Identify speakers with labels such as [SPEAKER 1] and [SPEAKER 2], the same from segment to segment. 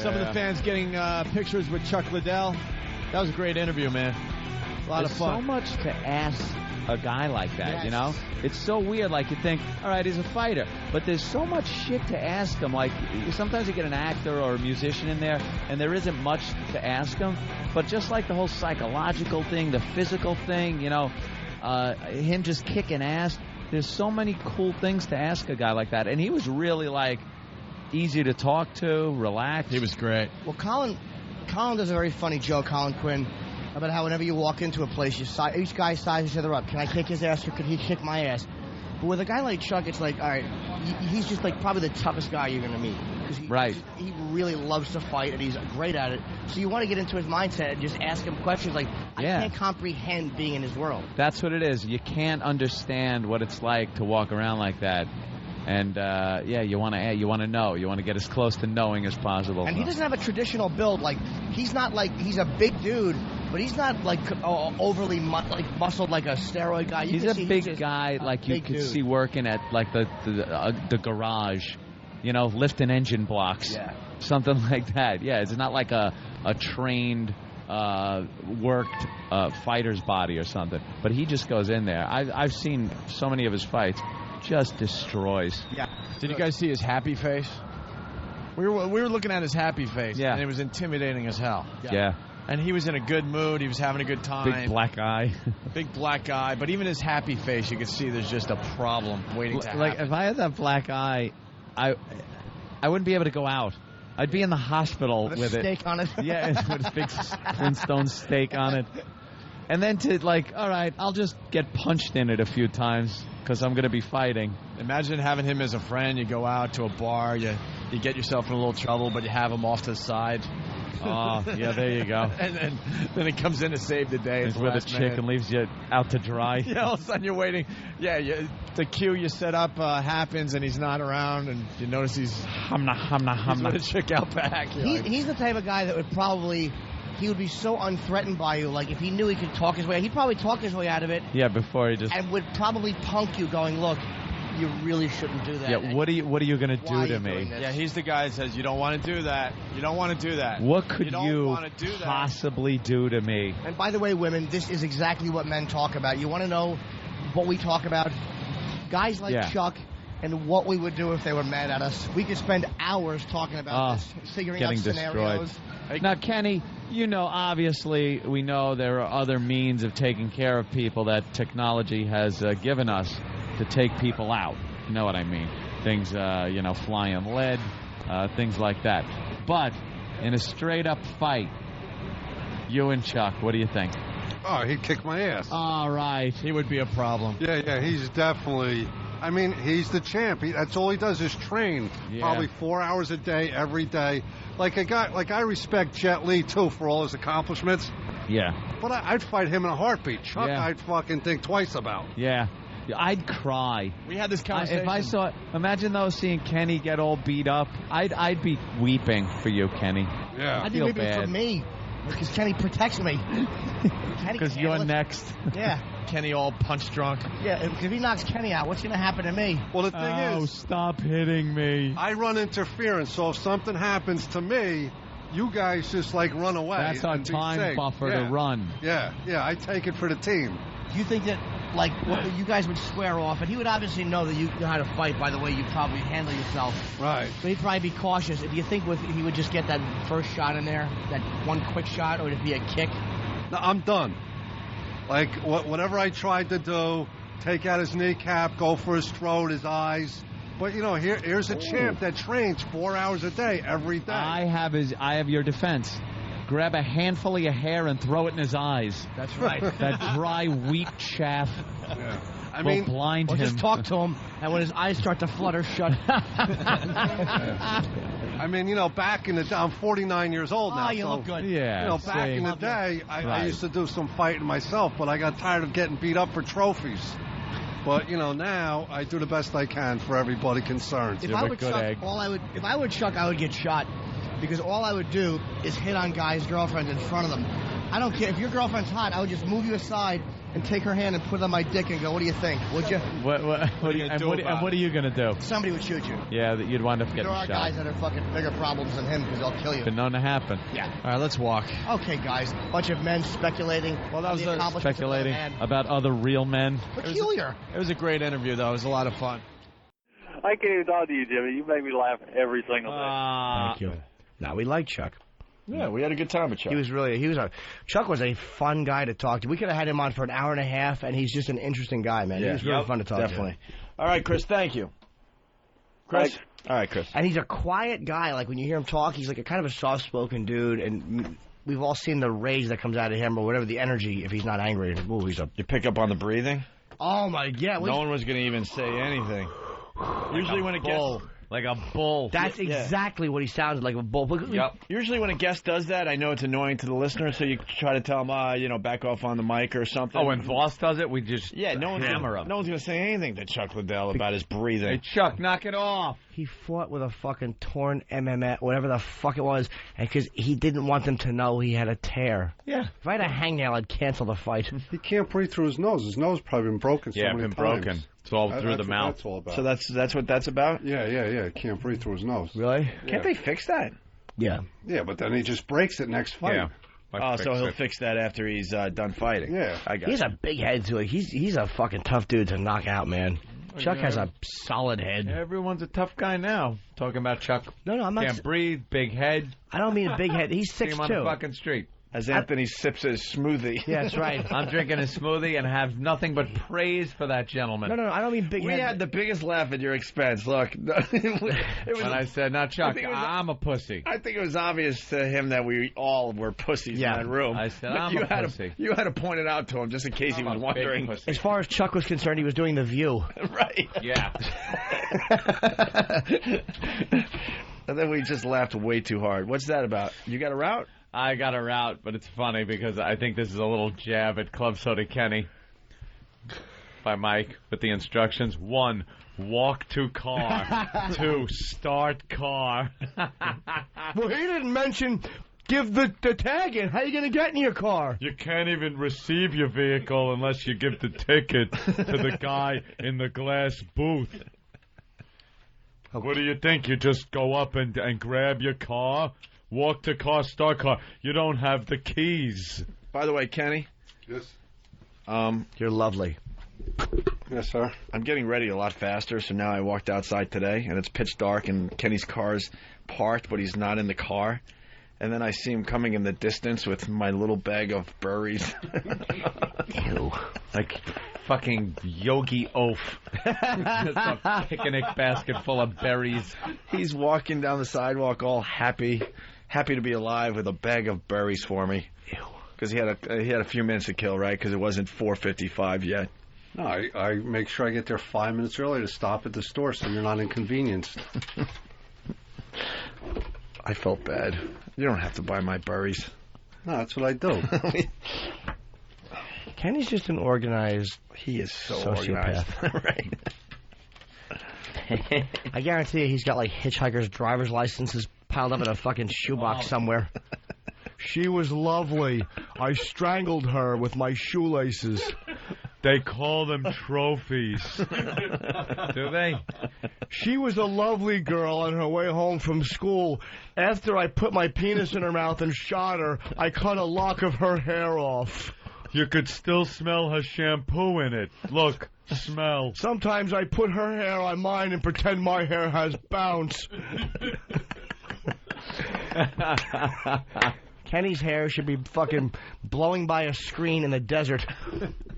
[SPEAKER 1] Some of the fans getting pictures with Chuck Liddell. That was a great interview, man. A lot of fun.
[SPEAKER 2] So much to ask a guy like that, you know? It's so weird. Like, you think, all right, he's a fighter, but there's so much shit to ask him. Like, sometimes you get an actor or a musician in there, and there isn't much to ask him. But just like the whole psychological thing, the physical thing, you know, him just kicking ass, there's so many cool things to ask a guy like that. And he was really, like, easy to talk to, relaxed.
[SPEAKER 1] He was great.
[SPEAKER 3] Well, Colin does a very funny joke, Colin Quinn, about how whenever you walk into a place, each guy sizes each other up. Can I kick his ass or can he kick my ass? But with a guy like Chuck, it's like, all right, he's just like probably the toughest guy you're going to meet. He really loves to fight, and he's great at it. So you want to get into his mindset and just ask him questions like, I can't comprehend being in his world.
[SPEAKER 2] That's what it is. You can't understand what it's like to walk around like that. And, you want to know. You want to get as close to knowing as possible.
[SPEAKER 3] And he doesn't have a traditional build. Like, he's not like, he's a big dude, but he's not like overly muscled like a steroid guy.
[SPEAKER 2] He's a big guy, like you could see working at like the garage, you know, lifting engine blocks.
[SPEAKER 3] Yeah.
[SPEAKER 2] Something like that. Yeah, it's not like a trained, worked fighter's body or something. But he just goes in there. I've seen so many of his fights. Just destroys.
[SPEAKER 3] Yeah.
[SPEAKER 1] Did you guys see his happy face? We were looking at his happy face, and it was intimidating as hell.
[SPEAKER 2] Yeah.
[SPEAKER 1] And he was in a good mood. He was having a good time.
[SPEAKER 2] Big black eye.
[SPEAKER 1] Big black eye. But even his happy face, you could see there's just a problem waiting to happen.
[SPEAKER 2] Like, if I had that black eye, I wouldn't be able to go out. I'd be in the hospital with
[SPEAKER 3] a steak on it.
[SPEAKER 2] Yeah, with a big Flintstone steak on it. And then to, like, all right, I'll just get punched in it a few times because I'm going to be fighting.
[SPEAKER 1] Imagine having him as a friend. You go out to a bar, you get yourself in a little trouble, but you have him off to the side.
[SPEAKER 2] Oh, yeah, there you go.
[SPEAKER 1] And then he comes in to save the day.
[SPEAKER 2] He's with a chick and leaves you out to dry.
[SPEAKER 1] Yeah, all of a sudden you're waiting. Yeah, the cue you set up happens, and he's not around, and you notice he's
[SPEAKER 2] hamna.
[SPEAKER 1] with a chick out back.
[SPEAKER 3] He's the type of guy that would probably... He would be so unthreatened by you. Like, if he knew he could talk his way, he'd probably talk his way out of it.
[SPEAKER 2] Yeah, before he just...
[SPEAKER 3] And would probably punk you going, look, you really shouldn't do that.
[SPEAKER 2] Yeah, what are you going to do to me?
[SPEAKER 1] Yeah, he's the guy that says, you don't want to do that. You don't want to do that.
[SPEAKER 2] What could you possibly do to me?
[SPEAKER 3] And by the way, women, this is exactly what men talk about. You want to know what we talk about? Guys like Chuck and what we would do if they were mad at us. We could spend hours talking about this, figuring out scenarios.
[SPEAKER 2] Destroyed. Now, Kenny, you know, obviously, we know there are other means of taking care of people that technology has given us to take people out. You know what I mean? Things, flying lead, things like that. But in a straight-up fight, you and Chuck, what do you think?
[SPEAKER 4] Oh, he'd kick my ass.
[SPEAKER 2] All right.
[SPEAKER 1] He would be a problem.
[SPEAKER 4] Yeah, he's definitely... I mean, he's the champ. That's all he does is train. Yeah. Probably 4 hours a day, every day. Like a guy, like I respect Jet Li too for all his accomplishments.
[SPEAKER 2] Yeah.
[SPEAKER 4] But I'd fight him in a heartbeat. Chuck, I'd fucking think twice about.
[SPEAKER 2] Yeah. I'd cry.
[SPEAKER 1] We had this conversation.
[SPEAKER 2] If I saw, imagine though seeing Kenny get all beat up. I'd be weeping for you, Kenny.
[SPEAKER 4] Yeah.
[SPEAKER 3] I'd be weeping for me because Kenny protects me.
[SPEAKER 2] Because you're next.
[SPEAKER 3] Yeah.
[SPEAKER 1] Kenny all punch drunk.
[SPEAKER 3] Yeah, if he knocks Kenny out, what's going to happen to me?
[SPEAKER 4] Well, the thing is...
[SPEAKER 2] stop hitting me.
[SPEAKER 4] I run interference, so if something happens to me, you guys just, like, run away.
[SPEAKER 2] That's our time buffer to run.
[SPEAKER 4] Yeah, I take it for the team.
[SPEAKER 3] Do you think that, like, you guys would square off, and he would obviously know that you know how to fight by the way you probably handle yourself.
[SPEAKER 4] Right.
[SPEAKER 3] So he'd probably be cautious. Do you think he would just get that first shot in there, that one quick shot, or would it be a kick?
[SPEAKER 4] No, I'm done. Like, whatever I tried to do, take out his kneecap, go for his throat, his eyes. But, you know, here's a champ that trains 4 hours a day, every day.
[SPEAKER 2] I have your defense. Grab a handful of your hair and throw it in his eyes.
[SPEAKER 3] That's right.
[SPEAKER 2] That dry, weak chaff.
[SPEAKER 4] Yeah. I
[SPEAKER 2] will blind him.
[SPEAKER 3] Just talk to him, and when his eyes start to flutter, shut.
[SPEAKER 4] I mean, you know, back in the day, I'm 49 years old now.
[SPEAKER 3] Oh, you look good.
[SPEAKER 2] Yeah.
[SPEAKER 4] You know, back in the day, I used to do some fighting myself, but I got tired of getting beat up for trophies. But, you know, now I do the best I can for everybody concerned.
[SPEAKER 3] If I were Chuck, I would get shot. Because all I would do is hit on guys' girlfriends in front of them. I don't care. If your girlfriend's hot, I would just move you aside and take her hand and put it on my dick and go, what do you think? Would you?
[SPEAKER 2] What are you and what are you going to do?
[SPEAKER 3] Somebody would shoot you.
[SPEAKER 2] Yeah, you'd wind up getting
[SPEAKER 3] shot. There are guys that are fucking bigger problems than him because they'll kill you.
[SPEAKER 2] Been known to happen.
[SPEAKER 3] Yeah.
[SPEAKER 1] All right, let's walk.
[SPEAKER 3] Okay, guys. Bunch of men speculating.
[SPEAKER 1] Well, that was
[SPEAKER 2] speculating about other real men.
[SPEAKER 3] Peculiar.
[SPEAKER 1] It was a great interview, though. It was a lot of fun.
[SPEAKER 5] I can't even talk to you, Jimmy. You make me laugh every single day.
[SPEAKER 3] Thank you. No, we like Chuck.
[SPEAKER 1] Yeah, we had a good time with Chuck.
[SPEAKER 3] Chuck was a fun guy to talk to. We could have had him on for an hour and a half, and he's just an interesting guy, man. Yeah. He was really fun to talk to.
[SPEAKER 1] All right, Chris, thank you. Chris?
[SPEAKER 5] Thanks.
[SPEAKER 1] All right, Chris.
[SPEAKER 3] And he's a quiet guy. Like, when you hear him talk, he's like a kind of a soft-spoken dude, and we've all seen the rage that comes out of him or whatever, the energy, if he's not angry. Ooh,
[SPEAKER 1] You pick up on the breathing?
[SPEAKER 3] Oh, my God.
[SPEAKER 1] No one was going to even say anything. Usually when a guest...
[SPEAKER 2] Like a bull.
[SPEAKER 3] That's exactly what he sounded like, a bull.
[SPEAKER 1] Yep. Usually when a guest does that, I know it's annoying to the listener, so you try to tell him, back off on the mic or something.
[SPEAKER 2] Oh, when Voss does it, we just
[SPEAKER 1] hammer him. No one's going to say anything to Chuck Liddell about his breathing.
[SPEAKER 2] Hey, Chuck, knock it off.
[SPEAKER 3] He fought with a fucking torn MMA, whatever the fuck it was, because he didn't want them to know he had a tear.
[SPEAKER 1] Yeah.
[SPEAKER 3] If I had a hangnail, I'd cancel the fight.
[SPEAKER 4] He can't breathe through his nose. His nose probably been broken so many times.
[SPEAKER 2] Broken. It's all through the mouth.
[SPEAKER 4] That's all about.
[SPEAKER 1] So that's what that's about?
[SPEAKER 4] Yeah. He can't breathe through his nose.
[SPEAKER 3] Really?
[SPEAKER 4] Yeah.
[SPEAKER 1] Can't they fix that?
[SPEAKER 3] Yeah.
[SPEAKER 4] Yeah, but then he just breaks it next fight.
[SPEAKER 2] Yeah.
[SPEAKER 1] So he'll fix that after he's done fighting.
[SPEAKER 4] Yeah.
[SPEAKER 1] I got
[SPEAKER 3] He's a big head, too. Like, he's a fucking tough dude to knock out, man. Chuck has a solid head.
[SPEAKER 2] Everyone's a tough guy now. Talking about Chuck.
[SPEAKER 3] No, I'm not.
[SPEAKER 2] Can't breathe, big head.
[SPEAKER 3] I don't mean a big head. He's 6'2".
[SPEAKER 2] See him on the fucking street.
[SPEAKER 1] As Anthony sips his smoothie.
[SPEAKER 3] Yeah, that's right.
[SPEAKER 2] I'm drinking a smoothie and have nothing but praise for that gentleman.
[SPEAKER 3] No, I don't mean big head.
[SPEAKER 1] We had the biggest laugh at your expense. Look.
[SPEAKER 2] When I said, not Chuck, I'm a pussy.
[SPEAKER 1] I think it was obvious to him that we all were pussies in that room.
[SPEAKER 2] I said, I'm a pussy.
[SPEAKER 1] You had to point it out to him just in case he was wondering.
[SPEAKER 3] As far as Chuck was concerned, he was doing The View.
[SPEAKER 1] Right.
[SPEAKER 2] Yeah.
[SPEAKER 1] And then we just laughed way too hard. What's that about? You got a route?
[SPEAKER 2] I got a route, but it's funny because I think this is a little jab at Club Soda Kenny by Mike with the instructions. 1, walk to car. 2, start car.
[SPEAKER 3] Well, he didn't mention give the tag in. How are you going to get in your car?
[SPEAKER 2] You can't even receive your vehicle unless you give the ticket to the guy in the glass booth. What do you think? You just go up and grab your car? Walk to car, start car. You don't have the keys.
[SPEAKER 1] By the way, Kenny.
[SPEAKER 4] Yes.
[SPEAKER 3] You're lovely.
[SPEAKER 4] Yes, sir.
[SPEAKER 1] I'm getting ready a lot faster, so now I walked outside today, and it's pitch dark, and Kenny's car's parked, but he's not in the car. And then I see him coming in the distance with my little bag of berries.
[SPEAKER 3] Ew.
[SPEAKER 2] Like fucking Yogi Oaf. Just a picnic basket full of berries.
[SPEAKER 1] He's walking down the sidewalk all happy to be alive with a bag of berries for me. Because he had a few minutes to kill, right? Because it wasn't 4:55 yet.
[SPEAKER 4] No, I make sure I get there 5 minutes early to stop at the store so you're not inconvenienced.
[SPEAKER 1] I felt bad. You don't have to buy my berries.
[SPEAKER 4] No, that's what I do.
[SPEAKER 3] Kenny's just an organized
[SPEAKER 1] He is so
[SPEAKER 3] sociopath.
[SPEAKER 1] Right.
[SPEAKER 3] I guarantee you he's got, like, hitchhiker's driver's licenses piled up in a fucking shoebox somewhere. She was lovely. I strangled her with my shoelaces.
[SPEAKER 2] They call them trophies. Do they?
[SPEAKER 3] She was a lovely girl on her way home from school. After I put my penis in her mouth and shot her, I cut a lock of her hair off.
[SPEAKER 2] You could still smell her shampoo in it. Look, smell.
[SPEAKER 3] Sometimes I put her hair on mine and pretend my hair has bounce. Kenny's hair should be fucking blowing by a screen in the desert.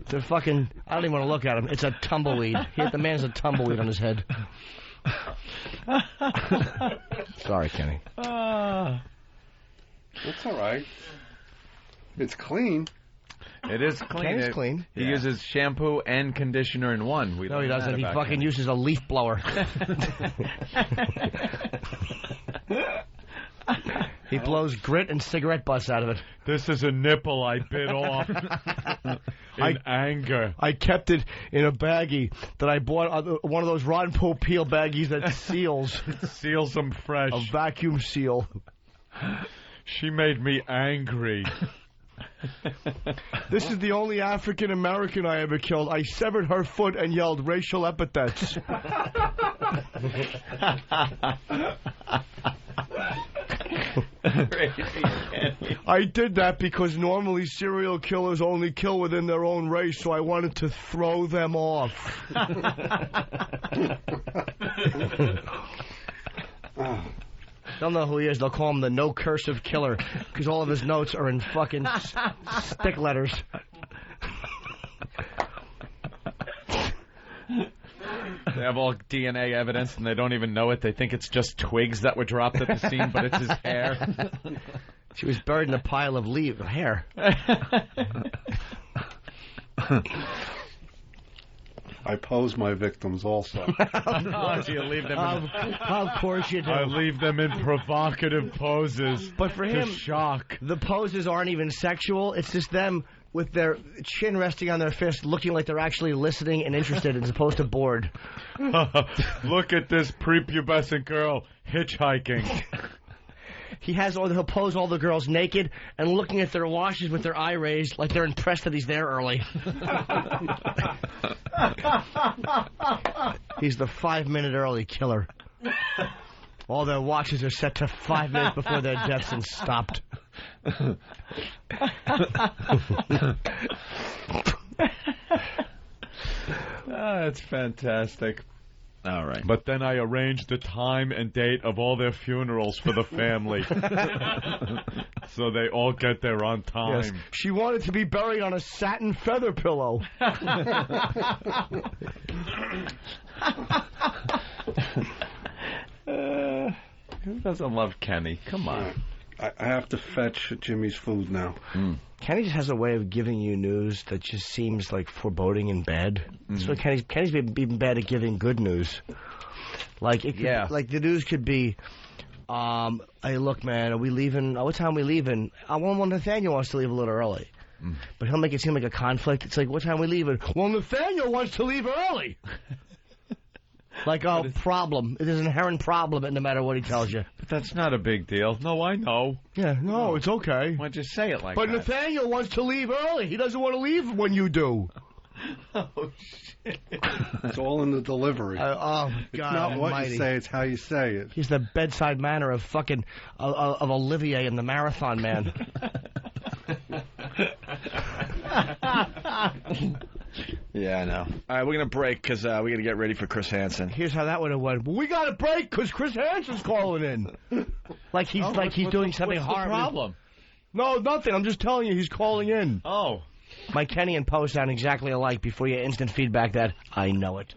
[SPEAKER 3] The fucking, I don't even want to look at him. It's a tumbleweed. The man has a tumbleweed on his head. Sorry, Kenny.
[SPEAKER 4] It's all right. It's clean.
[SPEAKER 2] It is clean.
[SPEAKER 3] Kenny's clean.
[SPEAKER 2] He uses shampoo and conditioner in one.
[SPEAKER 3] No, he doesn't. He fucking uses a leaf blower. He blows grit and cigarette butts out of it.
[SPEAKER 2] This is a nipple I bit off in anger.
[SPEAKER 3] I kept it in a baggie that I bought, one of those rotten peel baggies that seals.
[SPEAKER 2] Seals them fresh.
[SPEAKER 3] A vacuum seal.
[SPEAKER 2] She made me angry.
[SPEAKER 3] This is the only African American I ever killed. I severed her foot and yelled racial epithets. I did that because normally serial killers only kill within their own race, so I wanted to throw them off. They'll know who he is. They'll call him the no cursive killer because all of his notes are in fucking stick letters.
[SPEAKER 2] They have all DNA evidence and they don't even know it. They think it's just twigs that were dropped at the scene, but it's his hair.
[SPEAKER 3] She was buried in a pile of hair.
[SPEAKER 4] I pose my victims also.
[SPEAKER 2] Oh, do you leave them
[SPEAKER 3] Of course you do.
[SPEAKER 2] I leave them in provocative poses.
[SPEAKER 3] But for him,
[SPEAKER 2] shock.
[SPEAKER 3] The poses aren't even sexual. It's just them with their chin resting on their fist, looking like they're actually listening and interested as opposed to bored.
[SPEAKER 2] Look at this prepubescent girl hitchhiking.
[SPEAKER 3] He'll pose all the girls naked and looking at their watches with their eye raised like they're impressed that he's there early. He's the 5-minute early killer. All their watches are set to 5 minutes before their deaths and stopped.
[SPEAKER 2] That's fantastic.
[SPEAKER 1] All right.
[SPEAKER 2] But then I arranged the time and date of all their funerals for the family. So they all get there on time.
[SPEAKER 3] Yes. She wanted to be buried on a satin feather pillow.
[SPEAKER 2] Who doesn't love Kenny? Come on.
[SPEAKER 4] I have to fetch Jimmy's food now.
[SPEAKER 3] Kenny just has a way of giving you news that just seems like foreboding and bad. So Kenny's been bad at giving good news. Like it could, like the news could be, hey, look, man, are we leaving? What time are we leaving? Well, Nathaniel wants to leave a little early. But he'll make it seem like a conflict. It's like, what time are we leaving? Well, Nathaniel wants to leave early. Like a problem. There's an inherent problem no matter what he tells you.
[SPEAKER 2] But that's not a big deal. No, I know.
[SPEAKER 3] Yeah, no, it's okay.
[SPEAKER 2] Why'd you say it like
[SPEAKER 3] but
[SPEAKER 2] that?
[SPEAKER 3] But Nathaniel wants to leave early. He doesn't want to leave when you do.
[SPEAKER 2] Oh, shit.
[SPEAKER 4] It's all in the delivery.
[SPEAKER 3] Oh, God
[SPEAKER 4] It's not what
[SPEAKER 3] almighty.
[SPEAKER 4] you say, it's how you say it.
[SPEAKER 3] He's the bedside manner of fucking of Olivier in the Marathon Man.
[SPEAKER 1] Yeah, I know. All right, we're going to break because we got to get ready for Chris Hansen.
[SPEAKER 3] Here's how that would have went. Well, we got to break because Chris Hansen's calling in. Like he's doing something
[SPEAKER 2] what's
[SPEAKER 3] horrible.
[SPEAKER 2] The problem?
[SPEAKER 3] No, nothing. I'm just telling you he's calling in.
[SPEAKER 2] Oh.
[SPEAKER 3] My Kenny and Poe sound exactly alike before you instant feedback that I know it.